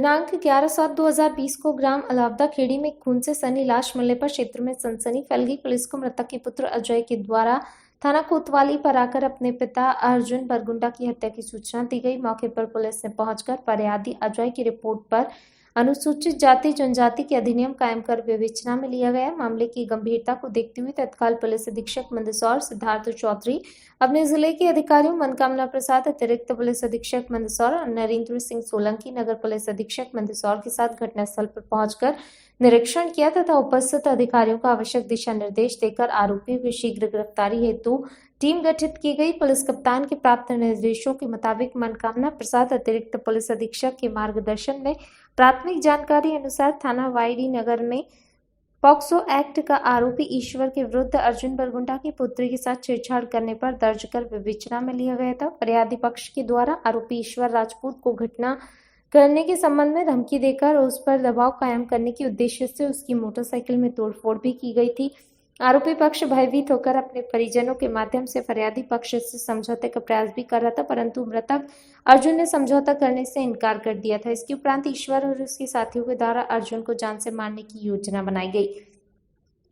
दिनांक 11/7/2020 को ग्राम अलावदा खेड़ी में खून से सनी लाश मिलने पर क्षेत्र में सनसनी फैल गई। पुलिस को मृतक के पुत्र अजय के द्वारा थाना कोतवाली पर आकर अपने पिता अर्जुन बरगुंडा की हत्या की सूचना दी गई। मौके पर पुलिस ने पहुंचकर फरियादी अजय की रिपोर्ट पर अनुसूचित जाति जनजाति के अधिनियम कायम कर विवेचना में लिया गया। मामले की गंभीरता को देखते हुए तत्काल पुलिस अधीक्षक मंदसौर सिद्धार्थ चौधरी, अपने जिले के अधिकारियों मनकामना प्रसाद, अतिरिक्त पुलिस अधीक्षक मंदसौर और नरेंद्र सिंह सोलंकी नगर पुलिस अधीक्षक मंदसौर के साथ घटनास्थल पर पहुंचकर निरीक्षण किया तथा उपस्थित अधिकारियों को आवश्यक दिशा निर्देश देकर आरोपियों की शीघ्र गिरफ्तारी हेतु टीम गठित की गई। पुलिस कप्तान के प्राप्त निर्देशों के मुताबिक मनकामना प्रसाद अतिरिक्त पुलिस अधीक्षक के मार्गदर्शन में प्राथमिक जानकारी अनुसार थाना वाईडी नगर में पॉक्सो एक्ट का आरोपी ईश्वर के विरुद्ध अर्जुन बरगुंडा की पुत्री के साथ छेड़छाड़ करने पर दर्ज कर विवेचना में लिया गया था। फरियादी पक्ष के द्वारा आरोपी ईश्वर राजपूत को घटना करने के संबंध में धमकी देकर उस पर दबाव कायम करने के उद्देश्य से उसकी मोटरसाइकिल में तोड़फोड़ भी की गई थी। आरोपी पक्ष भयभीत होकर अपने परिजनों के माध्यम से फरियादी पक्ष से समझौते का प्रयास भी कर रहा था, परंतु मृतक अर्जुन ने समझौता करने से इनकार कर दिया था। इसके उपरांत ईश्वर और उसके साथियों के द्वारा अर्जुन को जान से मारने की योजना बनाई गई।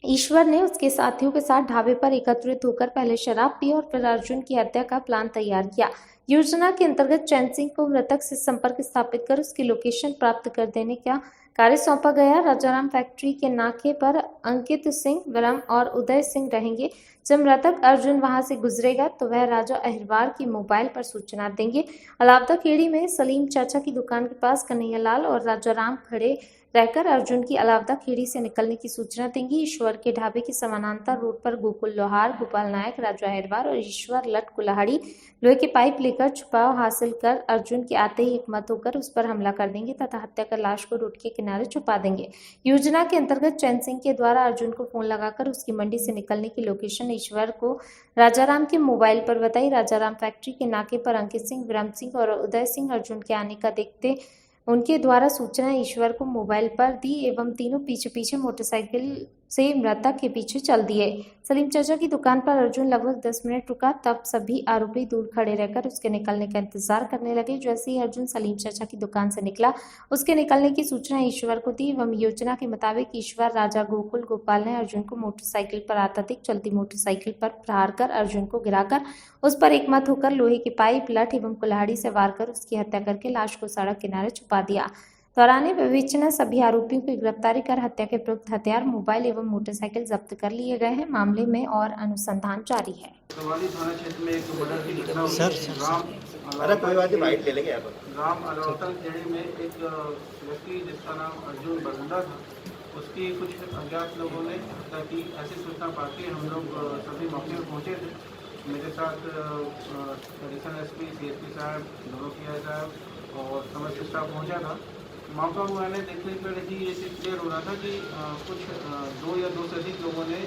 ईश्वर ने उसके साथियों के साथ ढाबे पर एकत्रित होकर पहले शराब पी और फिर अर्जुन की हत्या का प्लान तैयार किया। योजना के अंतर्गत चैन सिंह को मृतक से संपर्क स्थापित कर उसकी लोकेशन प्राप्त कर देने का कार्य सौंपा गया। राजाराम फैक्ट्री के नाके पर अंकित सिंह, विरम और उदय सिंह रहेंगे। जब मृतक अर्जुन वहां से गुजरेगा तो वह राजा अहिरवार की मोबाइल पर सूचना देंगे। अलावदा खेड़ी में सलीम चाचा की दुकान के पास कन्हैयालाल और राजाराम खड़े रहकर अर्जुन की अलावदा खेड़ी से निकलने की सूचना देंगे। ईश्वर के ढाबे के समानांतर रोड पर गोकुल लोहार, गोपाल नायक, राजू अहिरवार और ईश्वर लट कुल्हाड़ी लोहे के पाइप लेकर छुपाव हासिल कर अर्जुन के आते ही एकमत होकर उस पर हमला कर देंगे तथा हत्या कर लाश को रोड के किनारे छुपा देंगे। योजना के अंतर्गत चैन सिंह के द्वारा अर्जुन को फोन लगाकर उसकी मंडी से निकलने की लोकेशन ईश्वर को राजाराम के मोबाइल पर बताई। राजाराम फैक्ट्री के नाके पर अंकित सिंह, विरम सिंह और उदय सिंह अर्जुन के आने का देखते उनके द्वारा सूचना ईश्वर को मोबाइल पर दी एवं तीनों पीछे पीछे मोटरसाइकिल से मृतक के पीछे चल दिए। सलीम चाचा की दुकान पर अर्जुन लगभग 10 मिनट रुका, तब सभी आरोपी दूर खड़े रहकर उसके निकलने का इंतजार करने लगे। जैसे ही अर्जुन सलीम चाचा की दुकान से निकला, उसके निकलने की सूचना ईश्वर को दी एवं योजना के मुताबिक ईश्वर, राजा, गोकुल, गोपाल ने अर्जुन को मोटरसाइकिल पर आता देख चलती मोटरसाइकिल पर प्रहार कर अर्जुन को गिराकर उस पर एकमत होकर लोहे की पाइप, लठ एवं कुल्हाड़ी से वार कर उसकी हत्या करके लाश को सड़क किनारे छुपा दिया। दौरान विवेचना सभी आरोपियों की गिरफ्तारी कर हत्या के प्रयुक्त हथियार, मोबाइल एवं मोटरसाइकिल जब्त कर लिए गए हैं। मामले में और अनुसंधान जारी है। थाना क्षेत्र में एक मर्डर की घटना हुई। ग्राम अलावदा खेड़ी में एक व्यक्ति जिसका नाम अर्जुन बरगुंडा था, उसकी कुछ अज्ञात लोगों ने हत्या की। ऐसी सूचना पाकर हम लोग सभी मौके पर पहुँचे थे। मेरे साथ एडिशनल एसपी, सीएसपी साहब, दोनों पीआई साहब और समस्त स्टाफ पहुँचा था। मौका हुआ है देखने पर ही ये चीज़ क्लियर हो रहा था कि कुछ 2 या 2 से अधिक लोगों ने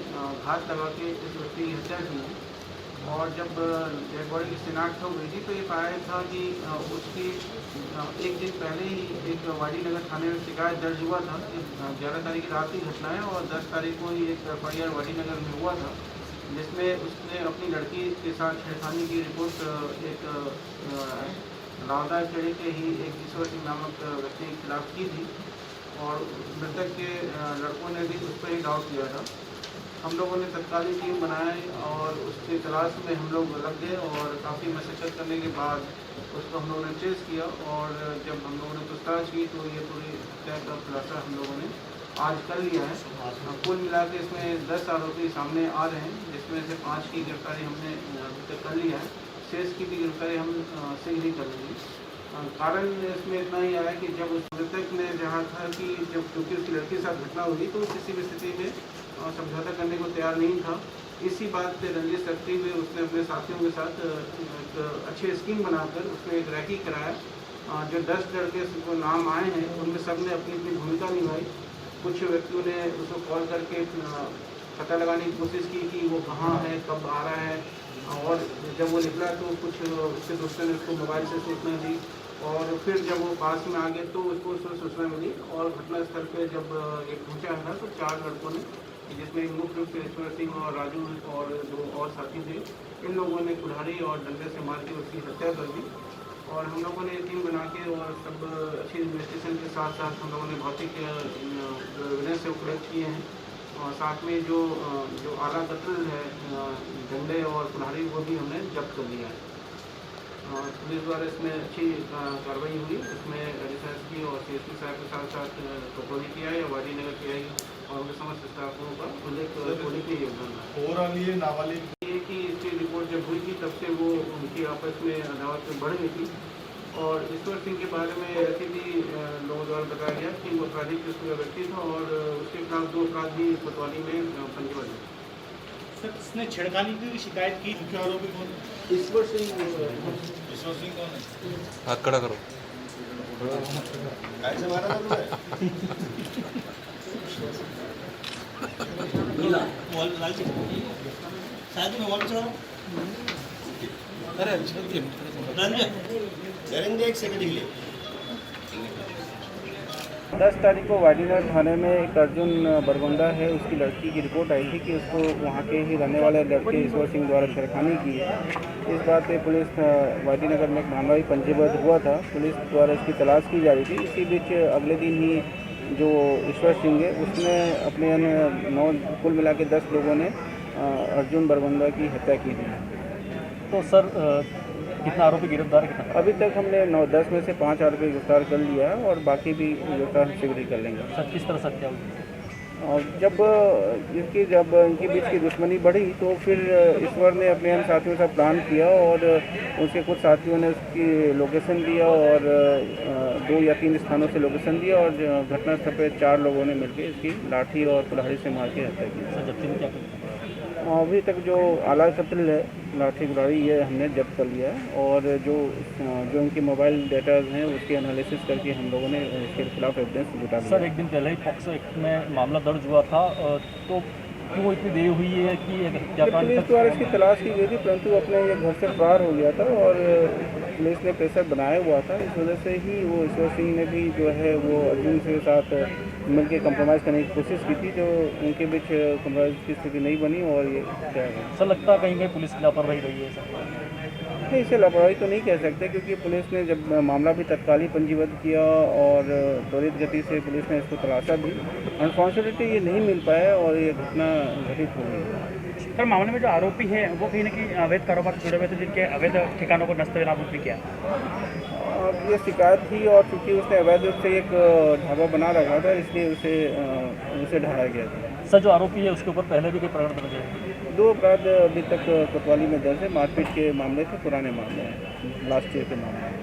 घात लगा के इस व्यक्ति की हत्या की है। और जब डेड बॉडी की शिनाख्त हो गई थी तो ये पाया था कि उसकी 1 दिन पहले ही एक वाडी नगर थाने में शिकायत दर्ज हुआ था। 11 तारीख की रात की घटना है और 10 तारीख को ही एक FIR वाडी नगर में हुआ था, जिसमें उसने अपनी लड़की के साथ छेड़खानी की रिपोर्ट एक अलावदा खेड़ी के ही एक ईश्वर सिंह नामक व्यक्ति के खिलाफ की थी और मृतक के लड़कों ने भी उस पर ही डाउट किया था। हम लोगों ने तत्कालीन टीम बनाई और उसकी तलाश में हम लोग लग गए और काफ़ी मशक्क़त करने के बाद उसको हम लोगों ने ट्रेस किया और जब हम लोगों ने पूछताछ की तो ये पूरी हत्या का खुलासा हम लोगों ने आज कर लिया है। कुल मिला के इसमें 10 आरोपी सामने आ रहे हैं, जिसमें से 5 की गिरफ्तारी हमने अभी तक कर लिया है। शेष की भी गिरफ्तारी हम शीघ्र ही कर लेंगे। कारण इसमें इतना ही आया कि जब उस मृतक ने जहाँ था कि जब क्योंकि उसकी लड़की के साथ घटना हुई तो किसी भी स्थिति में समझौता करने को तैयार नहीं था। इसी बात पे रंजिश रखते हुए उसने अपने साथियों के साथ एक अच्छी स्कीम बनाकर उसमें एक रैकी कराया। जो 10 लड़के को नाम आए हैं उनमें सब ने अपनी अपनी भूमिका निभाई। कुछ व्यक्तियों ने उसको कॉल करके पता लगाने की कोशिश की कि वो कहाँ है, कब आ रहा है, और जब वो निकला तो कुछ उसके दोस्तों ने उसको मोबाइल से सूचना दी और फिर जब वो पास में आ गए तो उसको सूचना मिली और घटनास्थल पे जब एक पहुँचा है तो 4 लड़कों ने, जिसमें मुख्य रूप से ईश्वर सिंह और राजू और 2 और साथी थे, इन लोगों ने कुल्हाड़ी और डंडे से मार के उसकी हत्या कर दी और हम लोगों ने टीम बना के और सब अच्छी इन्वेस्टिगेशन के साथ साथ हम लोगों ने भौतिक एविडेंस से कलेक्ट किए हैं और साथ में जो आला कत्ल है डंडे और कुल्हाड़ी वो भी हमने जब्त कर लिया है। पुलिस द्वारा इसमें अच्छी कार्रवाई हुई। इसमें एडिशनल एसपी और सीएसपी साहब के साथ साथ कटौली किया है वाडी नगर किया और उनके समस्त स्टाफों का उल्लेख के योगदान रहा। ओवरऑल ये नाबालिग ये कि इसकी रिपोर्ट जब हुई थी तब से वो उनकी आपस में अदावत में बढ़ गई थी और ईश्वर सिंह के बारे में रसीदी लोगों द्वारा बताया गया कि वो आपराधिक किस्म का व्यक्ति था और उसके खिलाफ 2 अपराध भी कोतवाली में पंजीबद्ध है। सर इसने छेड़खानी की शिकायत की। मुख्य आरोपी कौन है? ईश्वर सिंह ईश्वर सिंह कौन है? हाथ खड़ा करो। कैसे मारा था तुम्हें? शायद मैं वॉल चला अरे अच्छा नरेंद्र एक सेकंड के लिए 10 तारीख को वाडीनगर थाने में एक अर्जुन बरगुंडा है उसकी लड़की की रिपोर्ट आई थी कि उसको वहाँ के ही रहने वाले लड़के ईश्वर सिंह द्वारा छेड़खानी की है। इस बात पे पुलिस वाडीनगर में एक मामला भी पंजीबद्ध हुआ था। पुलिस द्वारा इसकी तलाश की जा रही थी। इसी बीच अगले दिन ही जो ईश्वर सिंह है उसने अपने 9 कुल मिला के 10 लोगों ने अर्जुन बरगुंडा की हत्या की थी। तो सर कितना आरोपी गिरफ्तार कितना? अभी तक हमने 9-10 में से 5 आरोपी गिरफ्तार कर लिया है और बाकी भी गिरफ्तार शीघ्र ही कर लेंगे। सर किस तरह से हत्या हुई? और जब इनके बीच की दुश्मनी बढ़ी तो फिर ईश्वर ने अपने अन्य साथियों के साथ प्लान किया और उसके कुछ साथियों ने उसकी लोकेशन दिया और 2 या 3 स्थानों से लोकेशन दिया और घटनास्थल पर 4 लोगों ने मिलकर इसकी लाठी और कुल्हाड़ी से मार के हत्या की। सर जब्ती में क्या करें? अभी तक जो आला कत्ल है लाठी कुल्हाड़ी ये हमने जब्त कर लिया है और जो इनके मोबाइल डेटाज हैं उसके एनालिसिस करके हम लोगों ने इसके खिलाफ एविडेंस जुटा लिया। सर एक दिन पहले ही पॉक्सो एक्ट में मामला दर्ज हुआ था तो क्यों इतनी देरी हुई है कि पुलिस द्वारा इसकी तलाश की गई थी परंतु अपने ये घर से फरार हो गया था और पुलिस ने प्रेशर बनाया हुआ था। इस वजह से ही वो ईश्वर सिंह ने भी जो है वो अर्जुन के साथ मिलकर कंप्रोमाइज़ करने की कोशिश की थी जो उनके बीच कंप्रोमाइज़ की स्थिति नहीं बनी और ये क्या है सर लगता है कहीं पुलिस की लापरवाही रही है सर? नहीं, इसे लापरवाही तो नहीं कह सकते क्योंकि पुलिस ने जब मामला भी तत्काल ही पंजीबद्ध किया और त्वरित गति से पुलिस ने इसको तलाशा भी। अनफॉर्चुनेटली ये नहीं मिल पाया और ये घटना घटित हो गई। सर मामले में जो आरोपी है वो कहीं ना कहीं अवैध कारोबार से जुड़े हुए थे जिनके अवैध ठिकानों को नस्तनाबूद भी किया। अब ये शिकायत थी और चूँकि उसने अवैध रूप से एक ढाबा बना रखा था इसलिए उसे ढाया गया था। सर जो आरोपी है उसके ऊपर पहले भी कोई प्रकरण दर्ज है? 2 अपराध अभी तक कोतवाली में दर्ज है। मारपीट के मामले थे, पुराने मामले हैं, लास्ट ईयर के मामले हैं।